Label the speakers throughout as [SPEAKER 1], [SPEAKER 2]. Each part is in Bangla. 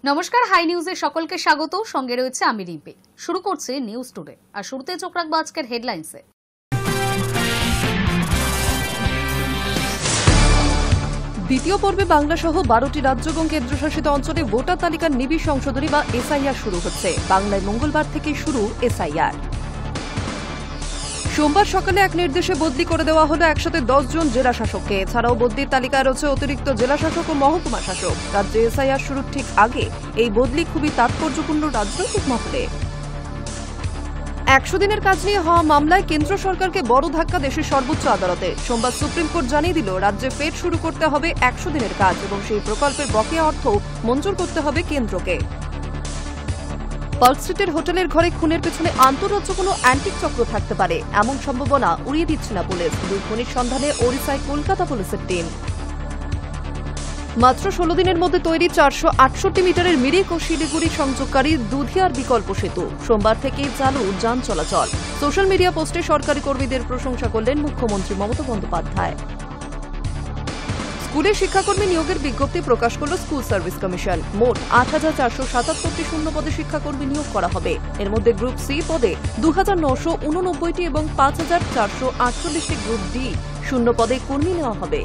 [SPEAKER 1] নমস্কার, হাই নিউজে সকলকে স্বাগত। সঙ্গে রয়েছে আমি রিম্পি। শুরু করছে নিউজ টুডে, আর শুরুতে চোখ রাখবো আজকের হেডলাইন্সে।
[SPEAKER 2] দ্বিতীয় পর্বে বাংলাসহ 12টি রাজ্য এবং কেন্দ্রশাসিত অঞ্চলে ভোটার তালিকার নিবিড় সংশোধনী বা এসআইআর শুরু হচ্ছে। বাংলায় মঙ্গলবার থেকে শুরু এসআইআর। সোমবার সকালে এক নির্দেশে বদলি করে দেওয়া হলো একসাথে 10 জন জেলা শাসককে। এছাড়াও বদলির তালিকায় রয়েছে অতিরিক্ত জেলা শাসক ও মহকুমা শাসক। রাজ্যে এসআইআর শুরুর ঠিক আগে এই বদলি খুবই তাৎপর্যপূর্ণ রাজনৈতিক মহলে। 100 দিনের কাজ নিয়ে হওয়া মামলায় কেন্দ্র সরকারকে বড় ধাক্কা দেশের সর্বোচ্চ আদালতে। সোমবার সুপ্রিম কোর্ট জানিয়ে দিল, রাজ্যে ফের শুরু করতে হবে 100 দিনের কাজ এবং সেই প্রকল্পের বকেয়া অর্থ মঞ্জুর করতে হবে কেন্দ্রকে। পার্ক স্ট্রিটের হোটেলের ঘরে খুনের পেছনে আন্তঃরাজ্য কোনো অ্যান্টিক চক্র থাকতে পারে, এমন সম্ভাবনা উড়িয়ে দিচ্ছে না পুলিশ। দুই খুনির সন্ধানে ওড়িশায় কলকাতা পুলিশের টিম। মাত্র 16 দিনের মধ্যে তৈরি 468 মিটারের মিরিক ও শিলিগুড়ি সংযোগকারী দুধিয়ার বিকল্প সেতু। সোমবার থেকে চালু যান চলাচল। সোশ্যাল মিডিয়া পোস্টে সরকারি কর্মীদের প্রশংসা করলেন মুখ্যমন্ত্রী মমতা বন্দ্যোপাধ্যায়। স্কুলে শিক্ষাকর্মী নিয়োগের বিজ্ঞপ্তি প্রকাশ করল স্কুল সার্ভিস কমিশন। মোট 8,477টি শূন্য পদে শিক্ষাকর্মী নিয়োগ করা হবে। এর মধ্যে গ্রুপ সি পদে 2,989টি এবং 5,448টি গ্রুপ ডি শূন্য পদে কর্মী নেওয়া হবে।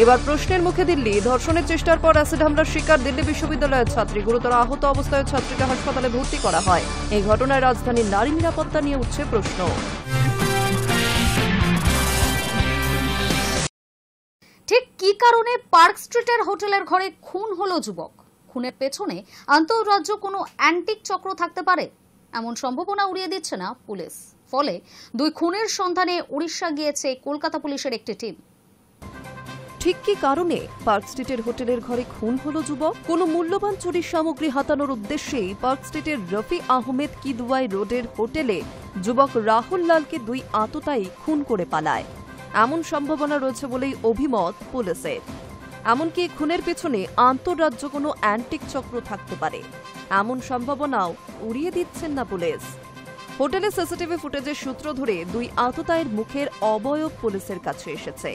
[SPEAKER 2] এবার প্রশ্নের মুখে দিল্লি। ধর্ষণের চেষ্টার পর অ্যাসিড হামলার শিকার দিল্লি বিশ্ববিদ্যালয়ের ছাত্রী। গুরুতর আহত অবস্থায় ছাত্রীকে হাসপাতালে ভর্তি করা হয়। এই ঘটনায় রাজধানীর নারী নিরাপত্তা নিয়ে উঠছে প্রশ্ন।
[SPEAKER 1] ঠিক কি কারণে পার্ক স্ট্রিটের হোটেলের ঘরে খুন হলো যুবক? খুনের পেছনে আন্তঃরাজ্য কোনো অ্যান্টিক চক্র থাকতে পারে, এমন সম্ভাবনা উড়িয়ে দিচ্ছে না পুলিশ। ফলে দুই খুনের সন্ধানে উড়িষ্যা গিয়েছে কলকাতা পুলিশের একটি টিম।
[SPEAKER 2] ঠিক কি কারণে পার্ক স্ট্রিটের হোটেলের ঘরে খুন হলো যুবক? কোনো মূল্যবান চুরির সামগ্রী হাতানোর উদ্দেশ্যেই পার্ক স্ট্রিটের রফি আহমেদ কিদওয়াই রোডের হোটেলে যুবক রাহুল লালকে দুই আততায়ী খুন করে পালায়, এমন সম্ভাবনা রয়েছে বলেই অভিমত পুলিশের। এমনকি খুনের পেছনে আন্তঃরাজ্য কোনো অ্যান্টিক চক্র থাকতে পারে, এমন সম্ভাবনাও উড়িয়ে দিচ্ছেন না পুলিশ। হোটেলে সিসিটিভি ফুটেজের সূত্র ধরে দুই আততায়ীর মুখের অবয়ব পুলিশের কাছে এসেছে।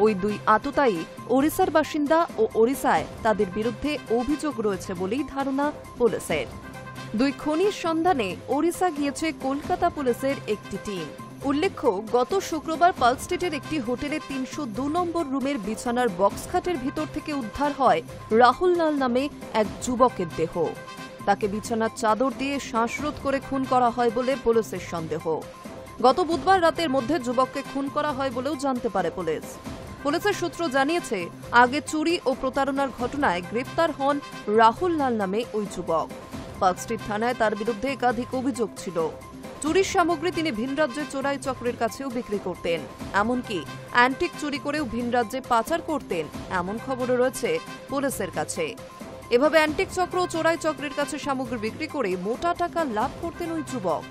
[SPEAKER 2] ওই দুই আততায়ী ওড়িশার বাসিন্দা ও ওড়িশায় তাদের বিরুদ্ধে অভিযোগ রয়েছে বলেই ধারণা পুলিশের। দুই খুনির সন্ধানে ওড়িশা গিয়েছে কলকাতা পুলিশের একটি টিম। উল্লেখ্য, গত শুক্রবার পার্ক স্ট্রিটের একটি হোটেলে 302 নম্বর রুমের বিছানার বক্স খাটের ভিতর থেকে উদ্ধার হয় রাহুল লাল নামে এক যুবকের দেহ। তাকে বিছানার চাদর দিয়ে শ্বাসরোধ করে খুন করা হয় বলে পুলিশের সন্দেহ। গত বুধবার রাতের মধ্যে যুবককে খুন করা হয় বলেও জানতে পারে পুলিশ। পুলিশের সূত্র জানিয়েছে, আগে চুরি ও প্রতারণার ঘটনায় গ্রেপ্তার হন রাহুল লাল নামে ওই যুবক। পার্ক স্ট্রিট থানায় তার বিরুদ্ধে একাধিক অভিযোগ ছিল। চুরির সামগ্রী তিনি ভিন রাজ্যে চোরাই চক্রের কাছেও বিক্রি করতেন, এমনকি অ্যান্টিক চুরি করেও ভিন রাজ্যে পাচার করতেন, এমন খবরও রয়েছে পুলিশের কাছে। এভাবে অ্যান্টিক চক্র ও চোরাই চক্রের কাছে সামগ্রী বিক্রি করে মোটা টাকা লাভ করতেন ওই যুবক।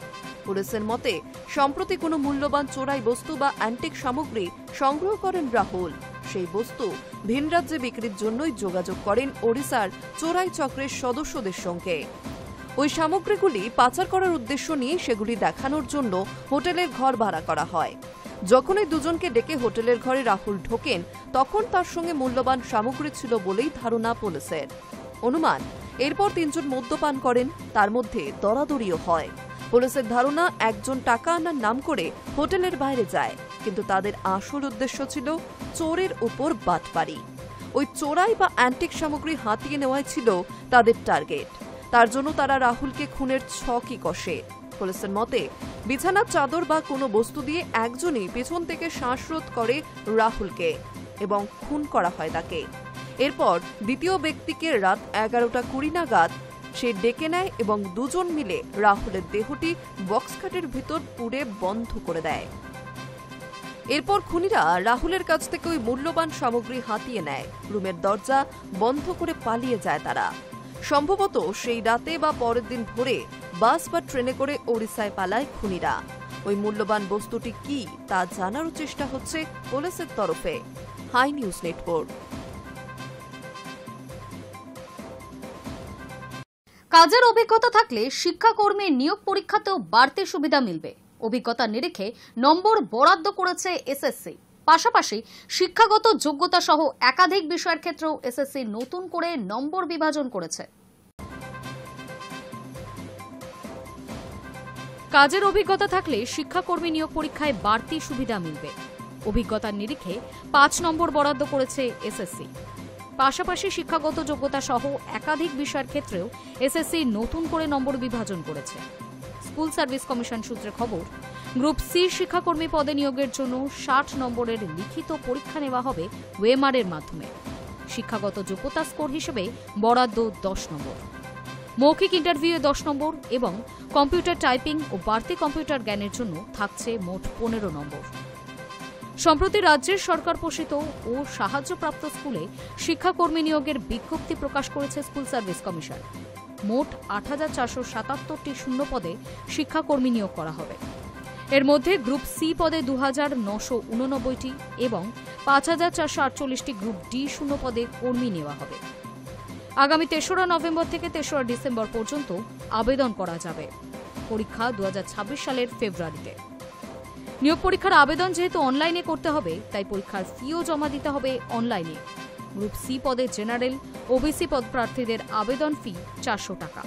[SPEAKER 2] পুলিশের মতে, সম্প্রতি কোনো মূল্যবান চোরাই বস্তু বা অ্যান্টিক সামগ্রী সংগ্রহ করেন রাহুল। সেই বস্তু ভিন রাজ্যে বিক্রির জন্যই যোগাযোগ করেন ওড়িশার চোরাই চক্রের সদস্যদের সঙ্গে। ওই সামগ্রীগুলি পাচার করার উদ্দেশ্য নিয়ে সেগুলি দেখানোর জন্য হোটেলের ঘর ভাড়া করা হয়। যখন এই দুজনকে ডেকে হোটেলের ঘরে রাহুল ঢোকেন, তখন তার সঙ্গে মূল্যবান সামগ্রী ছিল বলেই ধারণা পুলিশের। অনুমান, এরপর 3 জন মদ্যপান করেন, তার মধ্যে দরাদরিও হয়। পুলিশের ধারণা, একজন টাকা আনার নাম করে হোটেলের বাইরে যায়, কিন্তু তাদের আসল উদ্দেশ্য ছিল চোরের উপর বাটপাড়ি। ওই চোরাই বা অ্যান্টিক সামগ্রী হাতিয়ে নেওয়াই ছিল তাদের টার্গেট। তার জন্য তারা রাহুলকে খুনের ছকই কষে। পুলিশের মতে, বিছানার চাদর বা কোনো বস্তু দিয়ে একজনই পেছন থেকে শ্বাসরোধ করে রাহুলকে এবং খুন করা হয় তাকে। এরপর দ্বিতীয় ব্যক্তিকে রাত 11:20 নাগাদ সে ডেকে নেয় এবং দুজন মিলে রাহুলের দেহটি বক্স খাটের ভিতর পুড়ে বন্ধ করে দেয়। এরপর খুনিরা রাহুলের কাছ থেকে ওই মূল্যবান সামগ্রী হাতিয়ে নেয়। রুমের দরজা বন্ধ করে পালিয়ে যায় তারা। সম্ভবত সেই রাতে বা পরের দিন ভোরে বাস বা ট্রেনে করে ওড়িশায় পালায় খুনিরা। ওই মূল্যবান বস্তুটি কি তা জানারও চেষ্টা হচ্ছে পুলিশের তরফে। High News Network.
[SPEAKER 1] কাজের অভিজ্ঞতা থাকলে শিক্ষাকর্মীর নিয়োগ পরীক্ষাতেও বাড়তি সুবিধা মিলবে। অভিজ্ঞতা নিরিখে নম্বর বরাদ্দ করেছে এসএসসি। পাশাপাশি শিক্ষাগত যোগ্যতা সহ একাধিক বিষয়ের ক্ষেত্রেও এসএসসি নতুন করে নম্বর বিভাজন করেছে। কাজের অভিজ্ঞতা থাকলে শিক্ষাকর্মী নিয়োগ পরীক্ষায় বাড়তি সুবিধা মিলবে। অভিজ্ঞতার নিরিখে 5 নম্বর বরাদ্দ করেছে এসএসসি। পাশাপাশি শিক্ষাগত যোগ্যতা সহ একাধিক বিষয়ের ক্ষেত্রেও এসএসসি নতুন করে নম্বর বিভাজন করেছে। স্কুল সার্ভিস কমিশন সূত্রে খবর, গ্রুপ সি শিক্ষাকর্মী পদে নিয়োগের জন্য 60 নম্বরের লিখিত পরীক্ষা নেওয়া হবে ওয়েমারের মাধ্যমে। শিক্ষাগত যোগ্যতা স্কোর হিসেবে বরাদ্দ 10 নম্বর। মৌখিক ইন্টারভিউয়ে 10 নম্বর এবং কম্পিউটার টাইপিং ও বাড়তি কম্পিউটার জ্ঞানের জন্য থাকছে মোট 15 নম্বর। সম্প্রতি রাজ্যের সরকার পোষিত ও সাহায্যপ্রাপ্ত স্কুলে শিক্ষাকর্মী নিয়োগের বিজ্ঞপ্তি প্রকাশ করেছে স্কুল সার্ভিস কমিশন। মোট 8,477টি শূন্য পদে শিক্ষাকর্মী নিয়োগ করা হবে। এর মধ্যে গ্রুপ সি পদে 2,989টি এবং 5,448টি গ্রুপ ডি শূন্য পদে কর্মী নেওয়া হবে। আগামী 3রা নভেম্বর থেকে 3রা ডিসেম্বর পর্যন্ত আবেদন করা যাবে। পরীক্ষা 2026 সালের ফেব্রুয়ারিতে। নিয়োগ পরীক্ষার আবেদন যেহেতু অনলাইনে করতে হবে, তাই পরীক্ষার ফিও জমা দিতে হবে অনলাইনে। গ্রুপ সি পদে জেনারেল, ওবিসি পদ প্রার্থীদের আবেদন ফি 400 টাকা।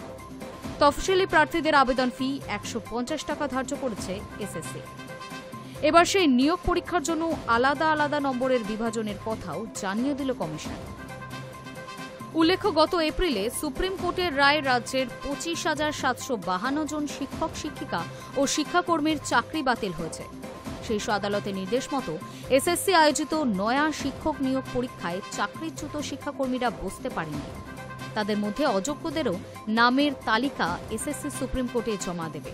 [SPEAKER 1] তফসিলি প্রার্থীদের আবেদন ফি 150 টাকা ধার্য করেছে এসএসসি। এবার সেই নিয়োগ পরীক্ষার জন্য আলাদা আলাদা নম্বরের বিভাজনের কথাও জানিয়ে দিল কমিশন। উল্লেখ্য, গত এপ্রিলে সুপ্রিম কোর্টের রায় রাজ্যের 25,752 জন শিক্ষক শিক্ষিকা ও শিক্ষাকর্মীর চাকরি বাতিল হয়েছে। শীর্ষ আদালতের নির্দেশ মতো এসএসসি আয়োজিত নয়া শিক্ষক নিয়োগ পরীক্ষায় চাকরিচ্যুত শিক্ষাকর্মীরা বসতে পারেননি। তাদের মধ্যে অযোগ্যদেরও নামের তালিকা এসএসসি সুপ্রিম কোর্টে জমা দেবে।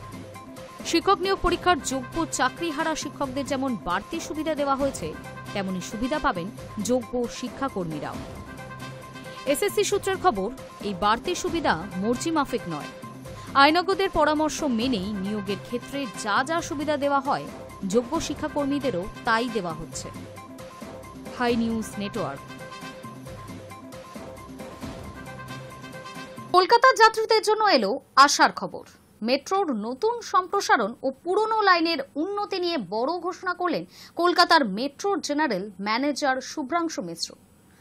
[SPEAKER 1] শিক্ষক নিয়োগ পরীক্ষার যোগ্য চাকরিহারা শিক্ষকদের যেমন বাড়তি সুবিধা দেওয়া হয়েছে, তেমনি সুবিধা পাবেন যোগ্য শিক্ষাকর্মীরাও। এসএসসি সূত্রের খবর, এই বাড়তি সুবিধা মর্জি মাফিক নয়। আইনজ্ঞদের পরামর্শ মেনেই নিয়োগের ক্ষেত্রে যা যা সুবিধা দেওয়া হয়, যোগ্য শিক্ষাকর্মীদেরও তাই দেওয়া হচ্ছে। High News Network. কলকাতার যাত্রীদের জন্য এলো আশার খবর। মেট্রোর নতুন সম্প্রসারণ ও পুরনো লাইনের উন্নতি নিয়ে বড় ঘোষণা করলেন কলকাতার মেট্রোর জেনারেল ম্যানেজার শুভ্রাংশু মিশ্র।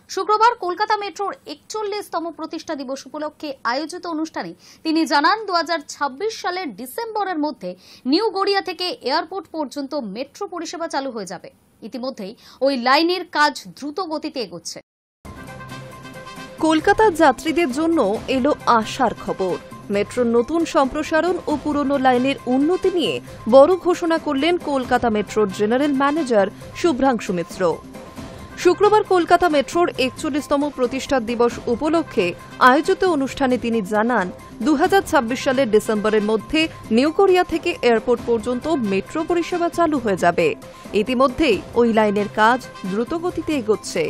[SPEAKER 1] শুক্রবার কলকাতা মেট্রোর 41তম প্রতিষ্ঠা দিবস উপলক্ষে আয়োজিত অনুষ্ঠানে তিনি জানান, 2026 সালের ডিসেম্বরের মধ্যে নিউ গড়িয়া থেকে এয়ারপোর্ট পর্যন্ত মেট্রো পরিষেবা চালু হয়ে যাবে। ইতিমধ্যেই ওই লাইনের কাজ দ্রুত গতিতে এগোচ্ছে।
[SPEAKER 2] কলকাতার যাত্রীদের জন্য এলো আশার খবর। মেট্রোর নতুন সম্প্রসারণ ও পুরনো লাইনের উন্নতি নিয়ে বড় ঘোষণা করলেন কলকাতা মেট্রোর জেনারেল ম্যানেজার শুভ্রাংশু মিশ্র। শুক্রবার কলকাতা মেট্রোর 41তম প্রতিষ্ঠা দিবস উপলক্ষে আয়োজিত অনুষ্ঠানে তিনি জানান, 2026 সালের ডিসেম্বরের মধ্যে নিউ গড়িয়া থেকে এয়ারপোর্ট পর্যন্ত মেট্রো পরিষেবা চালু হয়ে যাবে। ইতিমধ্যেই ওই লাইনের কাজ দ্রুতগতিতে এগোচ্ছে।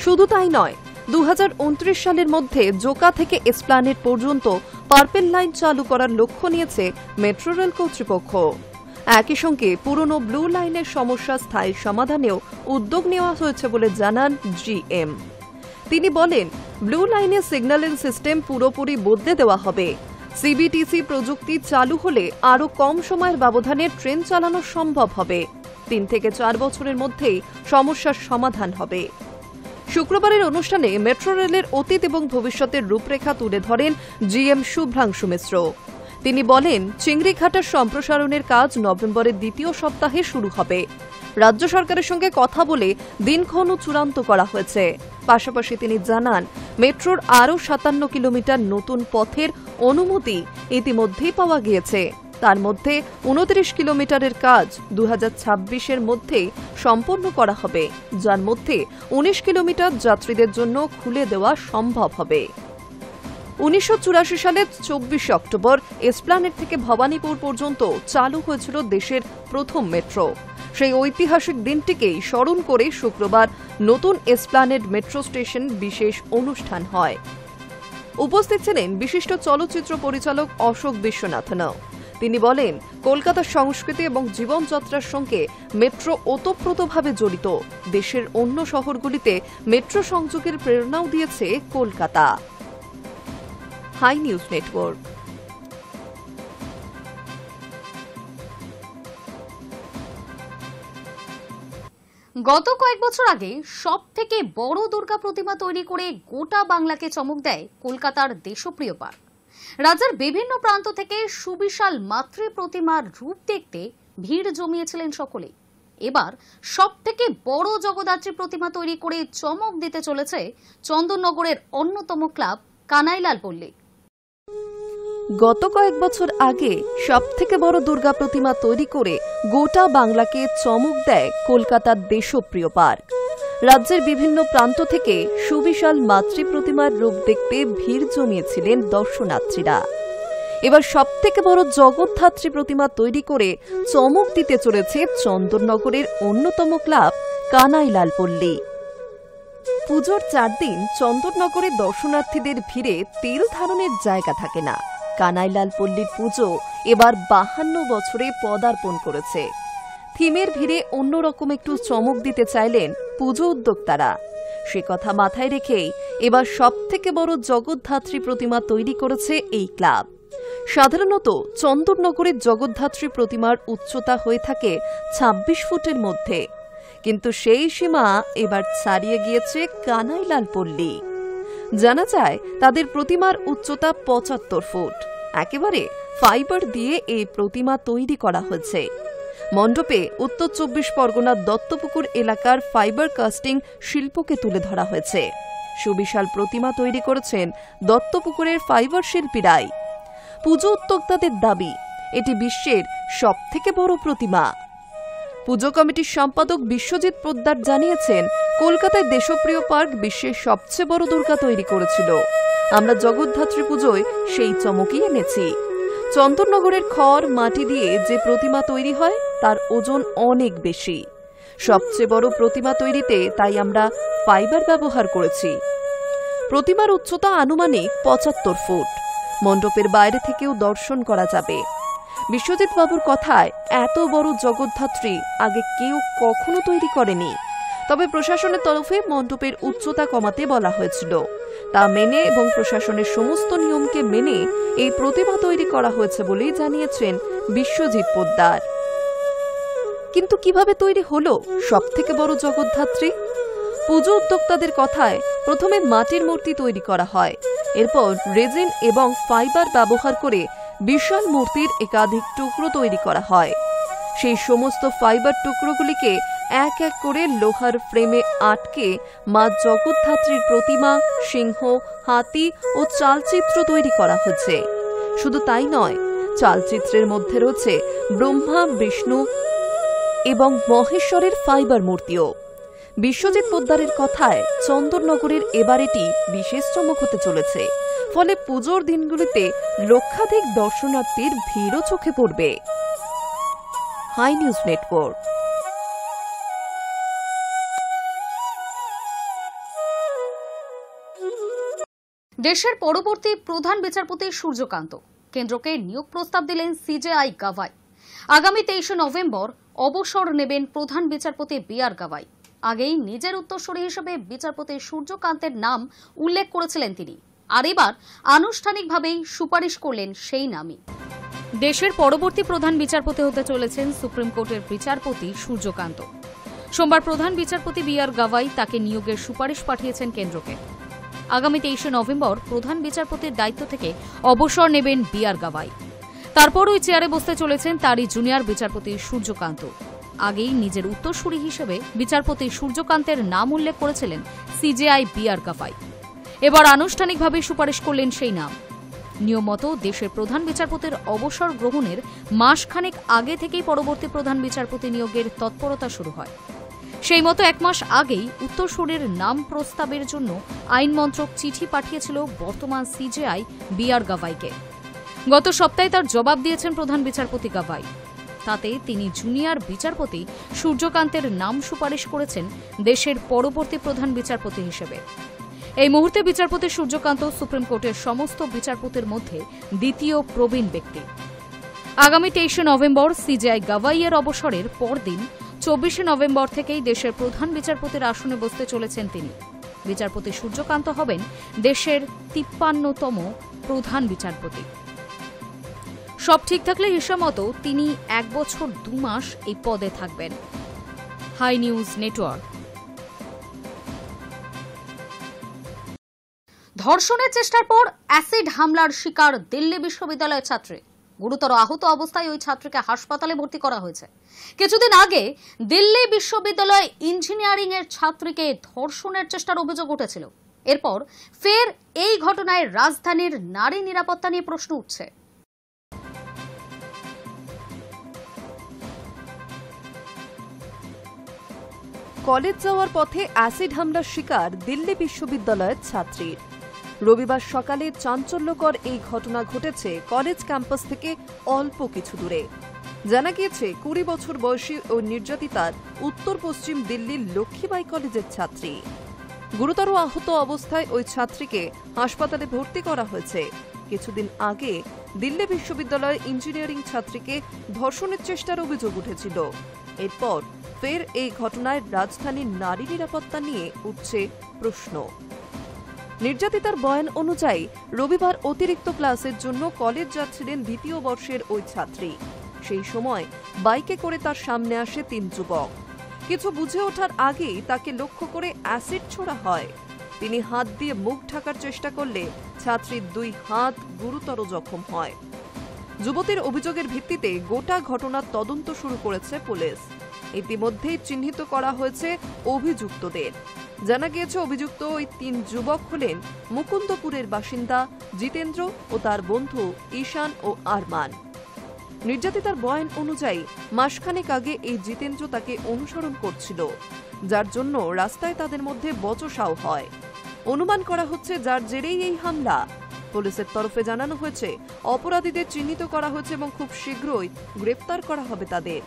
[SPEAKER 2] শুধু তাই নয়, 2029 সালের মধ্যে জোকা থেকে এসপ্লানেড পর্যন্ত পার্পেল লাইন চালু করার লক্ষ্য নিয়েছে মেট্রো রেল কর্তৃপক্ষ। একই সঙ্গে পুরনো ব্লু লাইনের সমস্যা স্থায়ী সমাধানেও উদ্যোগ নেওয়া হয়েছে বলে জানান জিএম। তিনি বলেন, ব্লু লাইনের সিগন্যালিং সিস্টেম পুরোপুরি বদলে দেওয়া হবে। সিবিটিসি প্রযুক্তি চালু হলে আরও কম সময়ের ব্যবধানে ট্রেন চালানো সম্ভব হবে। 3 থেকে 4 বছরের মধ্যেই সমস্যার সমাধান হবে। শুক্রবারের অনুষ্ঠানে মেট্রো রেলের অতীত এবং ভবিষ্যতের রূপরেখা তুলে ধরেন জিএম শুভ্রাংশু মিশ্র। তিনি বলেন, চিংড়িঘাটার সম্প্রসারণের কাজ নভেম্বরের দ্বিতীয় সপ্তাহে শুরু হবে। রাজ্য সরকারের সঙ্গে কথা বলে দিনক্ষণও চূড়ান্ত করা হয়েছে। পাশাপাশি তিনি জানান, মেট্রোর আরও 57 কিলোমিটার নতুন পথের অনুমতি ইতিমধ্যেই পাওয়া গিয়েছে। তার মধ্যে 29 কিলোমিটারের কাজ 2026-এর মধ্যেই সম্পন্ন করা হবে, যার মধ্যে 19 কিলোমিটার যাত্রীদের জন্য খুলে দেওয়া সম্ভব হবে। 1984 সালের 24 অক্টোবর এসপ্লানেড থেকে ভবানীপুর পর্যন্ত চালু হয়েছিল দেশের প্রথম মেট্রো। সেই ঐতিহাসিক দিনটিকেই স্মরণ করে শুক্রবার নতুন এসপ্লানেড মেট্রো স্টেশন বিশেষ অনুষ্ঠান হয়। উপস্থিত ছিলেন বিশিষ্ট চলচ্চিত্র পরিচালক অশোক বিশ্বনাথনও। তিনি বলেন, কলকাতার সংস্কৃতি এবং জীবনযাত্রার সঙ্গে মেট্রো ওতপ্রোতভাবে জড়িত। দেশের অন্য শহরগুলিতে মেট্রো সংযোগের প্রেরণাও দিয়েছে কলকাতা। High News network.
[SPEAKER 1] গত কয়েক বছর আগে সবথেকে বড় দুর্গা প্রতিমা তৈরি করে গোটা বাংলাকে চমক দেয় কলকাতার দেশপ্রিয় পার্ক। রাজ্যের বিভিন্ন প্রান্ত থেকে সুবিশাল মাতৃ প্রতিমার রূপ দেখতে ভিড় জমিয়েছিলেন সকলে। এবার সবথেকে বড় জগদ্ধাত্রী প্রতিমা তৈরি করে চমক দিতে চলেছে চন্দননগরের অন্যতম ক্লাব কানাইলাল পল্লী।
[SPEAKER 2] গত কয়েক বছর আগে সবথেকে বড় দুর্গা প্রতিমা তৈরি করে গোটা বাংলাকে চমক দেয় কলকাতার দেশপ্রিয় পার্ক। রাজ্যের বিভিন্ন প্রান্ত থেকে সুবিশাল মাতৃ প্রতিমার রূপ দেখতে ভিড় জমিয়েছিলেন দর্শনার্থীরা। এবার সবথেকে বড় জগদ্ধাত্রী প্রতিমা তৈরি করে চমক দিতে চলেছে চন্দননগরের অন্যতম ক্লাব কানাইলাল পল্লী। পুজোর 4 দিন চন্দননগরের দর্শনার্থীদের ভিড়ে তেল ধারণের জায়গা থাকে না। কানাইলাল পল্লীর পুজো এবার 52 বছরে পদার্পণ করেছে। থিমের ভিড়ে অন্যরকম একটু চমক দিতে চাইলেন পুজো উদ্যোক্তারা। সে কথা মাথায় রেখেই এবার সবথেকে বড় জগদ্ধাত্রী প্রতিমা তৈরি করেছে এই ক্লাব। সাধারণত চন্দননগরের জগদ্ধাত্রী প্রতিমার উচ্চতা হয়ে থাকে 26 ফুটের মধ্যে, কিন্তু সেই সীমা এবার ছাড়িয়ে গিয়েছে কানাইলাল পল্লী। জানা যায় তাদের প্রতিমার উচ্চতা 75 ফুট। একেবারে ফাইবার দিয়ে এই প্রতিমা তৈরি করা হয়েছে। মণ্ডপে উত্তর 24 পরগনার দত্তপুকুর এলাকার ফাইবার কাস্টিং শিল্পকে তুলে ধরা হয়েছে। সুবিশাল প্রতিমা তৈরি করেছেন দত্তপুকুরের ফাইবার শিল্পীরাই। পুজো উদ্যোক্তাদের দাবি এটি বিশ্বের সবথেকে বড় প্রতিমা। পুজো কমিটির সম্পাদক বিশ্বজিৎ পোদ্দার জানিয়েছেন, কলকাতায় দেশপ্রিয় পার্ক বিশ্বের সবচেয়ে বড় দুর্গা তৈরি করেছিল। আমরা জগদ্ধাত্রী পুজোয় সেই চমকই এনেছি। চন্দননগরের খড় মাটি দিয়ে যে প্রতিমা তৈরি হয় তার ওজন অনেক বেশি। সবচেয়ে বড় প্রতিমা তৈরিতে তাই আমরা ফাইবার ব্যবহার করেছি। প্রতিমার উচ্চতা আনুমানিক 75 ফুট। মণ্ডপের বাইরে থেকেও দর্শন করা যাবে। বিশ্বজিৎ বাবুর কথায়, এত বড় জগদ্ধাত্রী আগে কেউ কখনো তৈরি করেনি। তবে প্রশাসনের তরফে মণ্ডপের উচ্চতা কমাতে বলা হয়েছিল। তা মেনে এবং প্রশাসনের সমস্ত নিয়মকে মেনে এই প্রতিমা তৈরি করা হয়েছে বলেই জানিয়েছেন বিশ্বজিৎ পোদ্দার। কিন্তু কিভাবে তৈরি হলো সবথেকে বড় জগদ্ধাত্রী? পুজো উদ্যোক্তাদের কথায়, প্রথমে মাটির মূর্তি তৈরি করা হয়। এরপর রেজিন এবং ফাইবার ব্যবহার করে বিশাল মূর্তির একাধিক টুকরো তৈরি করা হয়। সেই সমস্ত ফাইবার টুকরোগুলিকে এক এক করে লোহার ফ্রেমে আটকে মা জগদ্ধাত্রীর প্রতিমা, সিংহ, হাতি ও চালচিত্র তৈরি করা হয়েছে। শুধু তাই নয়, চালচিত্রের মধ্যে রয়েছে ব্রহ্মা, বিষ্ণু এবং মহেশ্বরের ফাইবার মূর্তিও। বিশ্বজিৎ পোদ্দারের কথায়, চন্দননগরের এবার এটি বিশেষ চমক হতে চলেছে। ফলে পুজোর দিনগুলিতে লক্ষাধিক দর্শনার্থীর ভিড়ও চোখে পড়বে। High News Network.
[SPEAKER 1] দেশের পরবর্তী প্রধান বিচারপতি সূর্যকান্ত কেন্দ্রকে নিয়োগ প্রস্তাব দিলেন সিজেআই গাভাই। আগামী 23 নভেম্বর অবসর নেবেন প্রধান বিচারপতি বি.আর. গাভাই। আগেই নিজের উত্তরসূরি হিসেবে বিচারপতি সূর্যকান্তের নাম উল্লেখ করেছিলেন তিনি, আর এবার আনুষ্ঠানিকভাবেই সুপারিশ করলেন সেই নামই। দেশের পরবর্তী প্রধান বিচারপতি হতে চলেছেন সুপ্রিম কোর্টের বিচারপতি সূর্যকান্ত। সোমবার প্রধান বিচারপতি বি.আর. গাভাই তাকে নিয়োগের সুপারিশ পাঠিয়েছেন কেন্দ্রকে। আগামী 23 নভেম্বর প্রধান বিচারপতির দায়িত্ব থেকে অবসর নেবেন বি.আর. গাভাই। তারপর ওই চেয়ারে বসতে চলেছেন তারই জুনিয়র বিচারপতি সূর্যকান্ত। আগেই নিজের উত্তরসূরি হিসেবে বিচারপতি সূর্যকান্তের নাম উল্লেখ করেছিলেন সিজেআই বি.আর. গাভাই। এবার আনুষ্ঠানিকভাবে সুপারিশ করলেন সেই নাম। নিয়ম মতো দেশের প্রধান বিচারপতির অবসর গ্রহণের মাসখানেক আগে থেকেই পরবর্তী প্রধান বিচারপতি নিয়োগের তৎপরতা শুরু হয়। সেই মতো 1 মাস আগেই উত্তরসূরির নাম প্রস্তাবের জন্য আইন মন্ত্রক চিঠি পাঠিয়েছিল বর্তমান সিজেআই বি.আর. গাভাইকে। গত সপ্তাহে তার জবাব দিয়েছেন প্রধান বিচারপতি গাভাই। তাতে তিনি জুনিয়র বিচারপতি সূর্যকান্তের নাম সুপারিশ করেছেন দেশের পরবর্তী প্রধান বিচারপতি হিসেবে। এই মুহূর্তে বিচারপতি সূর্যকান্ত সুপ্রিম কোর্টের সমস্ত বিচারপতির মধ্যে দ্বিতীয় প্রবীণ ব্যক্তি। আগামী 23 নভেম্বর সিজেআই গাভাইয়ের অবসরের পরদিন 24 নভেম্বর থেকেই দেশের প্রধান বিচারপতির আসনে বসতে চলেছেন তিনি। বিচারপতি সূর্যকান্ত হবেন দেশের 53তম প্রধান বিচারপতি। সব ঠিক থাকলে হিসাব মতো তিনি 1 বছর 2 মাস এই পদে থাকবেন। High News Network. ধর্ষণের চেষ্টার পর অ্যাসিড হামলার শিকার দিল্লি বিশ্ববিদ্যালয়ের ছাত্রী। গুরুতর আহত অবস্থায় ওই ছাত্রীকে হাসপাতালে ভর্তি করা হয়েছে। কিছুদিন আগে দিল্লি বিশ্ববিদ্যালয় ইঞ্জিনিয়ারিং এর ছাত্রীকে ধর্ষণের চেষ্টার অভিযোগ উঠেছিল। এরপর ফের এই ঘটনায় রাজধানীর নারী নিরাপত্তা নিয়ে প্রশ্ন উঠছে।
[SPEAKER 2] কলেজ যাওয়ার পথে অ্যাসিড হামলার শিকার দিল্লি বিশ্ববিদ্যালয়ের ছাত্রীর। রবিবার সকালে চাঞ্চল্যকর এই ঘটনা ঘটেছে কলেজ ক্যাম্পাস থেকে অল্প কিছু দূরে। জানা গিয়েছে 20 বছর বয়সী ওই নির্যাতিতার উত্তর পশ্চিম দিল্লির লক্ষ্মীবাই কলেজের ছাত্রী। গুরুতর আহত অবস্থায় ওই ছাত্রীকে হাসপাতালে ভর্তি করা হয়েছে। কিছুদিন আগে দিল্লি বিশ্ববিদ্যালয়ের ইঞ্জিনিয়ারিং ছাত্রীকে ধর্ষণের চেষ্টার অভিযোগ উঠেছিল। এরপর ফের এই ঘটনায় রাজধানীর নারী নিরাপত্তা নিয়ে উঠছে প্রশ্ন। নির্যাতিতার বয়ান অনুযায়ী রবিবার অতিরিক্ত ক্লাসের জন্য কলেজ যাচ্ছিলেন দ্বিতীয় বর্ষের ওই ছাত্রী। সেই সময় বাইকে করে তার সামনে আসে 3 যুবক। কিছু বুঝে ওঠার আগেই তাকে লক্ষ্য করে অ্যাসিড ছোড়া হয়। তিনি হাত দিয়ে মুখ ঢাকার চেষ্টা করলে ছাত্রীর 2 হাত গুরুতর জখম হয়। যুবতীর অভিযোগের ভিত্তিতে গোটা ঘটনার তদন্ত শুরু করেছে পুলিশ। ইতিমধ্যেই চিহ্নিত করা হয়েছে অভিযুক্তদের। জানা গিয়েছে অভিযুক্ত ওই 3 যুবক হলেন মুকুন্দপুরের বাসিন্দা জিতেন্দ্র ও তার বন্ধু ঈশান ও আরমান। নির্যাতিতার বয়ান অনুযায়ী মাসখানেক আগে এই জিতেন্দ্র তাকে অনুসরণ করছিল, যার জন্য রাস্তায় তাদের মধ্যে বচসাও হয়। অনুমান করা হচ্ছে যার জেরেই এই হামলা। পুলিশের তরফে জানানো হয়েছে অপরাধীদের চিহ্নিত করা হয়েছে এবং খুব শীঘ্রই গ্রেফতার করা হবে তাদের।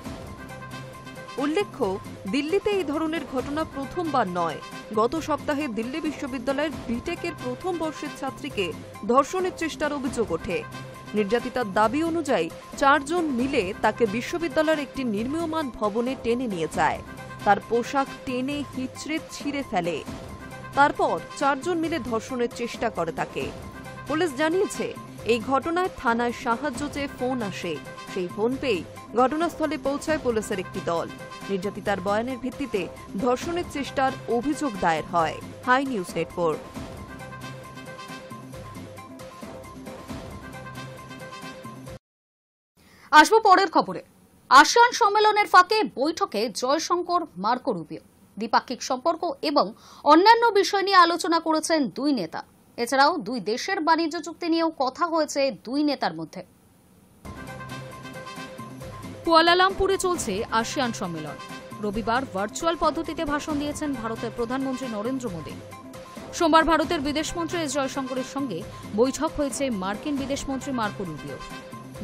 [SPEAKER 2] উল্লেখ্য, দিল্লিতে এই ধরনের ঘটনা প্রথমবার নয়। গত সপ্তাহে দিল্লি বিশ্ববিদ্যালয়ের বিটেকের প্রথম বর্ষের ছাত্রীকে ধর্ষণের চেষ্টার অভিযোগ ওঠে। নির্যাতিতার দাবি অনুযায়ী 4 জন মিলে তাকে বিশ্ববিদ্যালয়ের একটি নির্মীয়মান ভবনে টেনে নিয়ে যায়। তার পোশাক টেনে হিচড়ে ছিঁড়ে ফেলে। তারপর 4 জন মিলে ধর্ষণের চেষ্টা করে তাকে। পুলিশ জানিয়েছে এই ঘটনায় থানায় সাহায্য চেয়ে ফোন আসে। সেই ফোন পেয়ে ঘটনাস্থলে পৌঁছায় পুলিশের একটি দল। নির্যাতিতার বয়ানের ভিত্তিতে ধর্ষণের চেষ্টার অভিযোগ দায়ের হয়। High News Network.
[SPEAKER 1] আসবো পরের খবরে। আসিয়ান সম্মেলনের ফাঁকে বৈঠকে জয়শঙ্কর, মার্কো রুবিও দ্বিপাক্ষিক সম্পর্ক এবং অন্যান্য বিষয় নিয়ে আলোচনা করেছেন 2 নেতা। এছাড়াও 2 দেশের বাণিজ্য চুক্তি নিয়েও কথা হয়েছে 2 নেতার মধ্যে। কুয়ালালামপুরে চলছে আসিয়ান সম্মেলন। রবিবার ভার্চুয়াল পদ্ধতিতে ভাষণ দিয়েছেন ভারতের প্রধানমন্ত্রী নরেন্দ্র মোদী। সোমবার ভারতের বিদেশমন্ত্রী এস জয়শঙ্করের সঙ্গে বৈঠক হয়েছে মার্কিন বিদেশমন্ত্রী মার্কো রুবিও।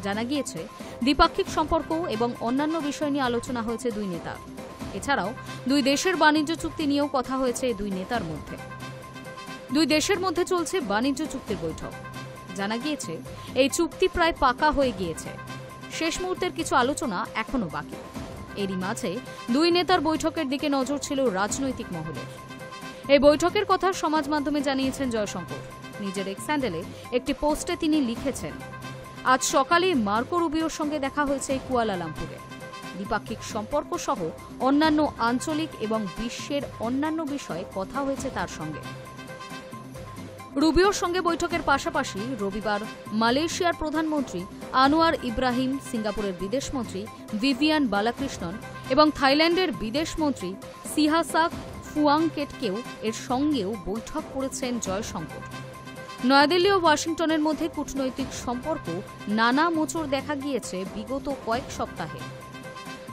[SPEAKER 1] জানা গিয়েছে দ্বিপাক্ষিক সম্পর্ক এবং অন্যান্য বিষয় নিয়ে আলোচনা হয়েছে 2 নেতার। এছাড়াও 2 দেশের বাণিজ্য চুক্তি নিয়েও কথা হয়েছে 2 নেতার মধ্যে। 2 দেশের মধ্যে চলছে বাণিজ্য চুক্তির বৈঠক। জানা গিয়েছে এই চুক্তি প্রায় পাকা হয়ে গিয়েছে। শেষ মুহূর্তের কিছু আলোচনা এখনো বাকি। এরই মাঝে 2 নেতার বৈঠকের দিকে নজর ছিল রাজনৈতিক মহলের। এই বৈঠকের কথা সমাজ মাধ্যমে জানিয়েছেন জয়শঙ্কর। নিজের এক্স হ্যান্ডেলে একটি পোস্টে তিনি লিখেছেন, আজ সকালে মার্কো রুবিওর সঙ্গে দেখা হয়েছে কুয়ালালামপুরে। দ্বিপাক্ষিক সম্পর্ক সহ অন্যান্য আঞ্চলিক এবং বিশ্বের অন্যান্য বিষয়ে কথা হয়েছে তার সঙ্গে। রুবিওর সঙ্গে বৈঠকের পাশাপাশি রবিবার মালয়েশিয়ার প্রধানমন্ত্রী আনোয়ার ইব্রাহিম, সিঙ্গাপুরের বিদেশমন্ত্রী ভিভিয়ান বালাকৃষ্ণন এবং থাইল্যান্ডের বিদেশমন্ত্রী সিহাসাক ফুয়াংকেটকেও এর সঙ্গেও বৈঠক করেছেন জয়শঙ্কর। নয়াদিল্লি ও ওয়াশিংটনের মধ্যে কূটনৈতিক সম্পর্ক নানা মোচড় দেখা গিয়েছে বিগত কয়েক সপ্তাহে।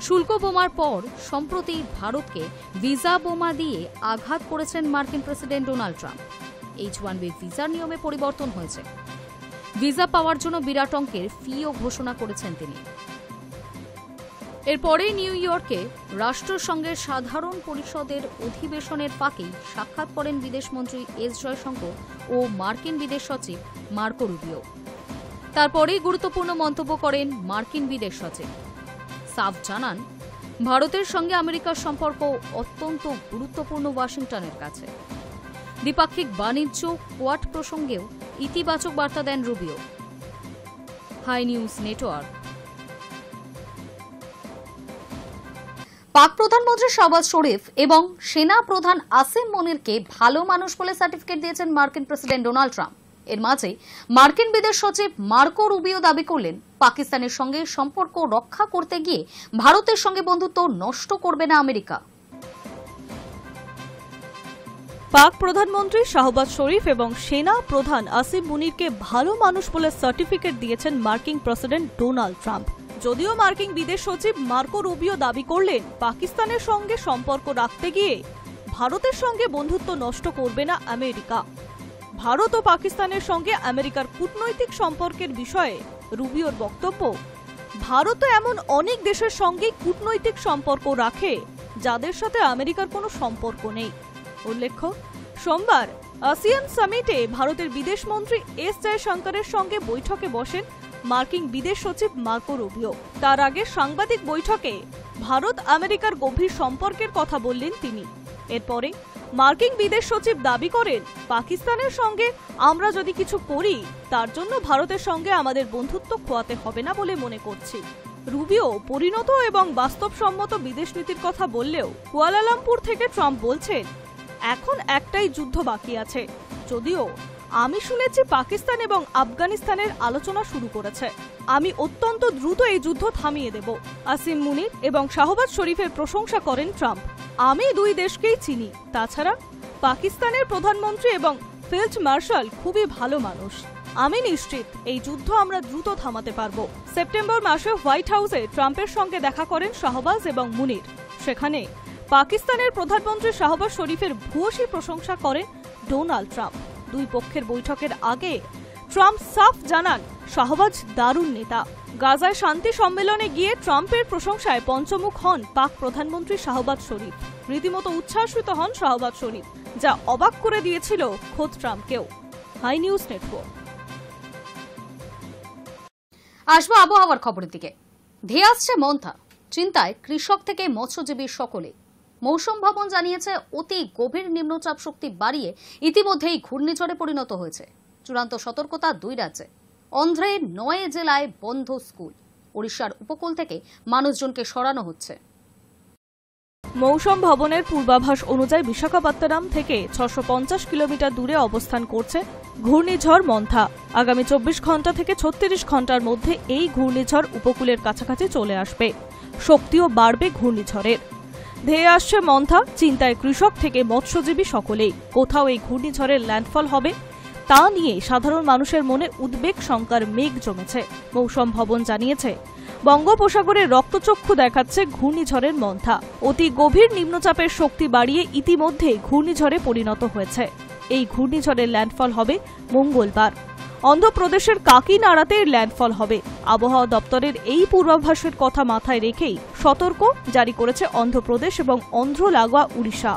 [SPEAKER 1] শুল্ক বোমার পর সম্প্রতি ভারতকে ভিসা বোমা দিয়ে আঘাত করেছেন মার্কিন প্রেসিডেন্ট ডোনাল্ড ট্রাম্প। H-1B ভিসার নিয়মে পরিবর্তন হয়েছে। ভিসা পাওয়ার জন্য বিরাট অঙ্কের ফিও ঘোষণা করেছেন তিনি। এরপরেই নিউ ইয়র্কে রাষ্ট্রসংঘের সাধারণ পরিষদের অধিবেশনের ফাঁকেই সাক্ষাৎ করেন বিদেশমন্ত্রী এস জয়শঙ্কর ও মার্কিন বিদেশ সচিব মার্কো রুবিও। তারপরেই গুরুত্বপূর্ণ মন্তব্য করেন মার্কিন বিদেশ সচিব। সাফ জানান, ভারতের সঙ্গে আমেরিকার সম্পর্ক অত্যন্ত গুরুত্বপূর্ণ ওয়াশিংটনের কাছে। দ্বিপাক্ষিক বাণিজ্য, কোয়াড প্রসঙ্গেও ইতিবাচক বার্তা দেন রুবিও। High News Network. পাক প্রধানমন্ত্রী শাহবাজ শরীফ এবং সেনা প্রধান আসিম মুনিরকে ভালো মানুষ বলে সার্টিফিকেট দিয়েছেন মার্কিন প্রেসিডেন্ট ডোনাল্ড ট্রাম্প। এর মাঝে মার্কিন বিদেশ সচিব মার্কো রুবিও দাবি করলেন, পাকিস্তানের সঙ্গে সম্পর্ক রক্ষা করতে গিয়ে ভারতের সঙ্গে বন্ধুত্ব নষ্ট করবে না আমেরিকা।
[SPEAKER 3] পাক প্রধানমন্ত্রী শাহবাজ শরীফ এবং সেনা প্রধান আসিম মুনিরকে ভালো মানুষ বলে সার্টিফিকেট দিয়েছেন মার্কিন প্রেসিডেন্ট ডোনাল্ড ট্রাম্প। যদিও মার্কিন বিদেশ সচিব মার্কো রুবিও দাবি করলেন, পাকিস্তানের সঙ্গে সম্পর্ক রাখতে গিয়ে ভারতের সঙ্গে বন্ধুত্ব নষ্ট করবে না আমেরিকা। ভারত ও পাকিস্তানের সঙ্গে আমেরিকার কূটনৈতিক সম্পর্কের বিষয়ে রুবিওর বক্তব্য, ভারত এমন অনেক দেশের সঙ্গে কূটনৈতিক সম্পর্ক রাখে যাদের সাথে আমেরিকার কোনো সম্পর্ক নেই। উল্লেখ্য, সোমবার আসিয়ান সামিটে ভারতের বিদেশ মন্ত্রী এস জয়শঙ্করের সঙ্গে বৈঠকে বসেন মার্কিন বিদেশ সচিব মার্কো রুবিও। তার আগে সাংবাদিক বৈঠকে ভারত আমেরিকার গভীর সম্পর্কের কথা বললেন তিনি। এরপরে মার্কিন বিদেশ সচিব দাবি করেন, পাকিস্তানের সঙ্গে আমরা যদি কিছু করি তার জন্য ভারতের সঙ্গে আমাদের বন্ধুত্ব খোয়াতে হবে না বলে মনে করছি। রুবিও পরিণত এবং বাস্তবসম্মত বিদেশ নীতির কথা বললেও কুয়ালালামপুর থেকে ট্রাম্প বলছেন, এখন একটাই যুদ্ধ বাকি আছে। যদিও আমি শুনেছি পাকিস্তান এবং আফগানিস্তানের আলোচনা শুরু করেছে। আমি অত্যন্ত দ্রুত এই যুদ্ধ থামিয়ে দেব। আসিম মুনির এবং শাহবাজ শরীফের প্রশংসা করেন ট্রাম্প। আমি দুই দেশকেই চিনি। তাছাড়া পাকিস্তানের প্রধানমন্ত্রী এবং ফিল্ড মার্শাল খুবই ভালো মানুষ। আমি নিশ্চিত এই যুদ্ধ আমরা দ্রুত থামাতে পারব। সেপ্টেম্বর মাসে হোয়াইট হাউসে ট্রাম্পের সঙ্গে দেখা করেন শাহবাজ এবং মুনির। সেখানে পাকিস্তানের প্রধানমন্ত্রী শাহবাজ শরীফের ভূয়সী প্রশংসা করেন ডোনাল্ড ট্রাম্প। দুই পক্ষের বৈঠকের আগে ট্রাম্প সাফ জানান, শাহবাজ দারুণ নেতা। গাজায় শান্তি সম্মেলনে গিয়ে ট্রাম্পের প্রশংসায় পঞ্চমুখ হন পাক প্রধানমন্ত্রী শাহবাজ শরীফ। রীতিমতো উচ্ছ্বাসিত হন শাহবাজ শরীফ, যা অবাক করে দিয়েছিল খোদ ট্রাম্পকেও। High News Network.
[SPEAKER 1] আসবো আবহাওয়ার খবরের দিকে। ধেয়ে আসছে মন্থা, চিন্তায় কৃষক থেকে মৎস্যজীবী সকলে। মৌসুম ভবন জানিয়েছে, অতি গভীর নিম্নচাপ শক্তি বাড়িয়ে ইতিমধ্যেই ঘূর্ণিঝড়ে পরিণত হয়েছে। চূড়ান্ত সতর্কতা দুই রাজ্যে। অন্ধ্রের 9 জেলায় বন্ধ স্কুল। ওড়িশার উপকূল থেকে মানুষজনকে সরানো হচ্ছে।
[SPEAKER 3] মৌসুম ভবনের পূর্বাভাস অনুযায়ী বিশাখাপত্তনম থেকে 650 কিলোমিটার দূরে অবস্থান করছে ঘূর্ণিঝড় মন্থা। আগামী 24 ঘন্টা থেকে 36 ঘন্টার মধ্যে এই ঘূর্ণিঝড় উপকূলের কাছাকাছি চলে আসবে। শক্তিও বাড়বে ঘূর্ণিঝড়ের। ধেয়ে আসছে মন্থা, চিন্তায় কৃষক থেকে মৎস্যজীবী সকলেই। কোথাও এই ঘূর্ণিঝড়ের ল্যান্ডফল হবে তা নিয়ে সাধারণ মানুষের মনে উদ্বেগ শঙ্কার মেঘ জমেছে। মৌসুম ভবন জানিয়েছে, বঙ্গোপসাগরে রক্তচক্ষু দেখাচ্ছে ঘূর্ণিঝড়ের মন্থা। অতি গভীর নিম্নচাপের শক্তি বাড়িয়ে ইতিমধ্যে ঘূর্ণিঝড়ে পরিণত হয়েছে। এই ঘূর্ণিঝড়ের ল্যান্ডফল হবে মঙ্গলবার। অন্ধ্রপ্রদেশের কাকিনাড়াতে ল্যান্ডফল হবে। আবহাওয়া দপ্তরের এই পূর্বাভাসের কথা মাথায় রেখেই সতর্ক জারি করেছে অন্ধ্রপ্রদেশ এবং অন্ধ্র লাগোয়া উড়িষ্যা।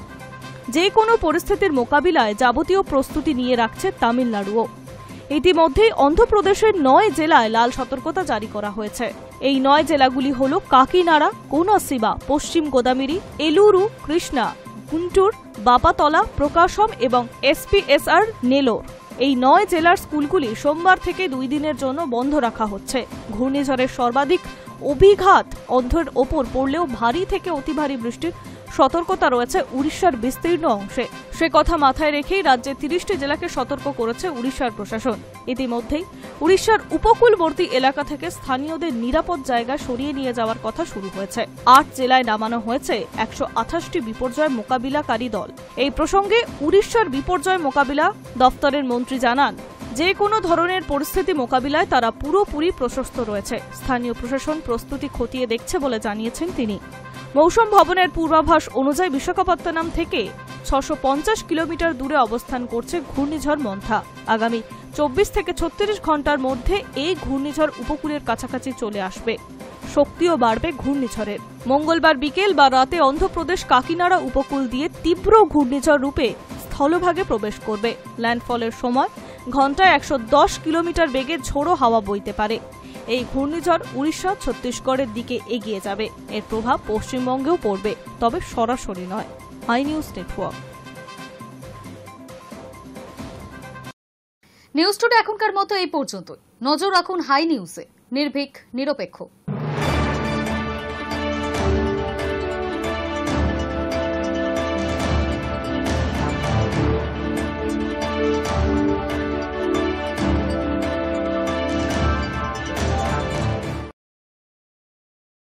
[SPEAKER 3] যে কোনো পরিস্থিতির মোকাবিলায় যাবতীয় প্রস্তুতি নিয়ে রাখছে তামিলনাড়ুও। ইতিমধ্যেই অন্ধ্রপ্রদেশের 9 জেলায় লাল সতর্কতা জারি করা হয়েছে। এই 9 জেলাগুলি হল কাকিনাড়া, কোনাসিবা, পশ্চিম গোদামিরি, এলুরু, কৃষ্ণা, গুন্টুর, বাপাতলা, প্রকাশম এবং এসপিএসআর নেলোর। এই 9 জেলার স্কুলগুলি সোমবার থেকে 2 দিনের জন্য বন্ধ রাখা হচ্ছে। ঘূর্ণিঝড়ের সর্বাধিক অভিঘাত অন্ধ্রের ওপর পড়লেও ভারী থেকে অতি ভারী বৃষ্টির সতর্কতা রয়েছে উড়িষ্যার বিস্তীর্ণ অংশে। সে কথা মাথায় রেখেই রাজ্যে 30টি জেলাকে সতর্ক করেছে উড়িষ্যার প্রশাসন। ইতিমধ্যেই উড়িষ্যার উপকূলবর্তী এলাকা থেকে স্থানীয়দের নিরাপদ জায়গা সরিয়ে নিয়ে যাওয়ার কথা শুরু হয়েছে। 8 জেলায় নামানো হয়েছে 128টি বিপর্যয় মোকাবিলাকারী দল। এই প্রসঙ্গে উড়িষ্যার বিপর্যয় মোকাবিলা দপ্তরের মন্ত্রী জানান, যে কোনো ধরনের পরিস্থিতি মোকাবিলায় তারা পুরোপুরি প্রশস্ত রয়েছে। স্থানীয় প্রশাসন প্রস্তুতি খতিয়ে দেখছে বলে জানিয়েছেন তিনি। মৌসুম ভবনের পূর্বাভাস অনুযায়ী বিশাখাপত্তনম থেকে 650 কিলোমিটার দূরে অবস্থান করছে ঘূর্ণিঝড় মন্থা। আগামী 24 থেকে 36 ঘন্টার মধ্যে এই ঘূর্ণিঝড় উপকূলের কাছাকাছি চলে আসবে। শক্তিও বাড়বে ঘূর্ণিঝড়ের। মঙ্গলবার বিকেল বা রাতে অন্ধ্রপ্রদেশ কাকিনাড়া উপকূল দিয়ে তীব্র ঘূর্ণিঝড় রূপে স্থলভাগে প্রবেশ করবে। ল্যান্ডফলের সময় ঘন্টায় 110 কিলোমিটার বেগে ঝোড়ো হাওয়া বইতে পারে। এই ঘূর্ণিঝড় উড়িষ্যা, ছত্তিশগড়ের দিকে এগিয়ে যাবে। এর প্রভাব পশ্চিমবঙ্গেও পড়বে, তবে সরাসরি নয়। High News Network.
[SPEAKER 1] News today এখনকার মতো এই পর্যন্তই। নজর রাখুন হাই নিউজে। নির্ভীক, নিরপেক্ষ।